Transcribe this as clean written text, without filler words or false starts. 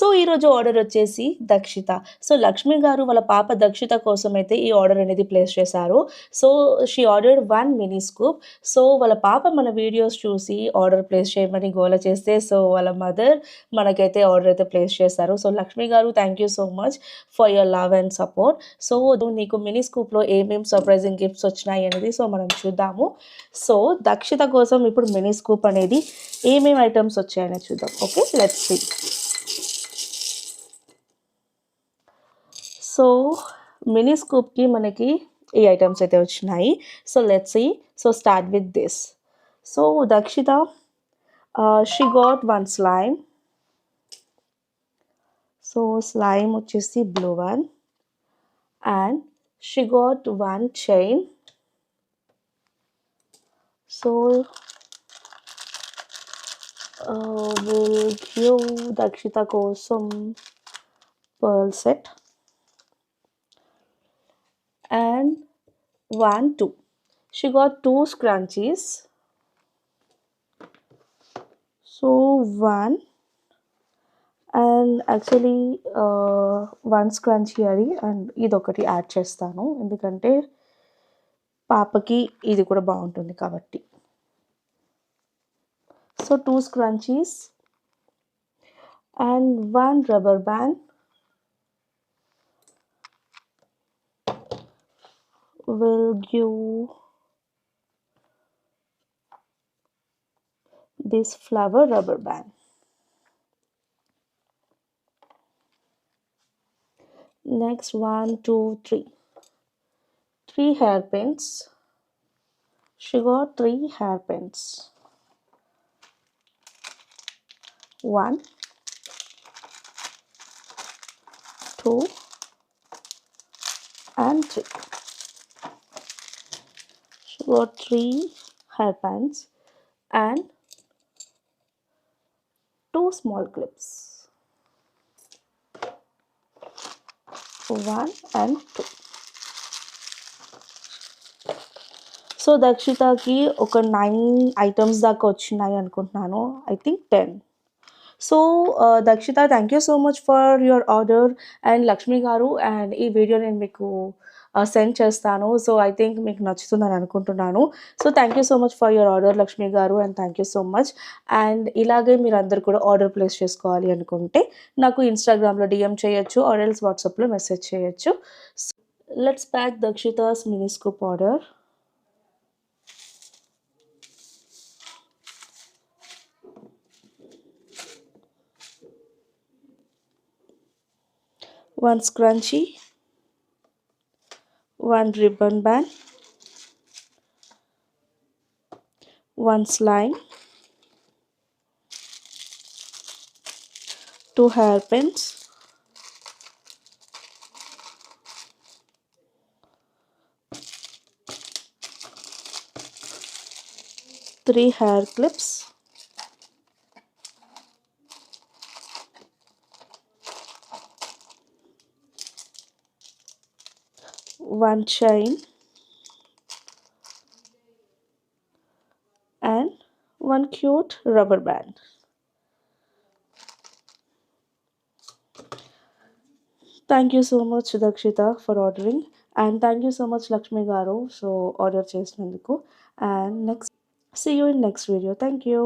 So ఈరోజు order వచ్చేసి Dakshitha. So Lakshmi గారు వాళ్ళ పాప దక్షిత కోసం అయితే ఈ ఆర్డర్ అనేది ప్లేస్ చేశారు. So she ordered 1 mini scoop. So వాళ్ళ పాప మన వీడియోస్ చూసి ఆర్డర్ ప్లేస్ చేయమని గోల చేస్తే సో వాళ్ళ మదర్ మనకైతే ఆర్డర్ అయితే ప్లేస్ చేశారు. సో లక్ష్మి గారు thank you so much for your love and support. So నీకు మినీ స్కూప్‌లో ఏమేం సర్ప్రైజింగ్ గిఫ్ట్స్ వచ్చినాయి అనేది సో మనం చూద్దాము. సో దక్షిత కోసం ఇప్పుడు మినీ స్కూప్ అనేది ఏమేం ఐటెమ్స్ వచ్చాయనేది చూద్దాం. Okay, let's see. So mini స్కూప్‌కి మనకి ఈ ఐటెమ్స్ అయితే వచ్చినాయి. So let's see. So start with this. So Dakshita she got 1 slime. So slime వచ్చేసి blue one and she got 1 chain. So we'll give Dakshita కోసం pearl set and 1 2. She got 2 scrunchies. So 1 and actually 1 scrunchie అది and ఇదొకటి add చేస్తాను ఎందుకంటే పాపకి ఇది కూడా బాగుంటుంది కాబట్టి. So 2 scrunchies and 1 rubber band. Will give this flower rubber band. Next 1 2 3. 3 hairpins. She got 3 hairpins. 1 2 and 3. She got 3 hairpins and 2 small clips. 1 and 2. So దక్షితకి ఒక 9 ఐటమ్స్ దాకా వచ్చినాయి అనుకుంటున్నాను. I think 10. So Dakshitha thank you so much for your order and Lakshmi garu and ఈ video నేను మీకు send చేస్తాను. So I think మీకు నచ్చుతుందని అనుకుంటున్నాను. So thank you so much for your order Lakshmi garu and thank you so much. And ఇలాగే మీరు అందరు కూడా ఆర్డర్ ప్లేస్ చేసుకోవాలి అనుకుంటే నాకు ఇన్స్టాగ్రామ్లో డిఎం చేయొచ్చు ఆర్ ఎల్స్ వాట్సాప్లో మెసేజ్ చేయొచ్చు. So let's pack Dakshita's mini scoop order. One scrunchie, 1 ribbon band, 1 slime, 2 hairpins, 3 hair clips, 1 chain and 1 cute rubber band. Thank you so much Dakshita for ordering and thank you so much Lakshmi garu so order చేసినందుకు and next see you in next video. Thank you.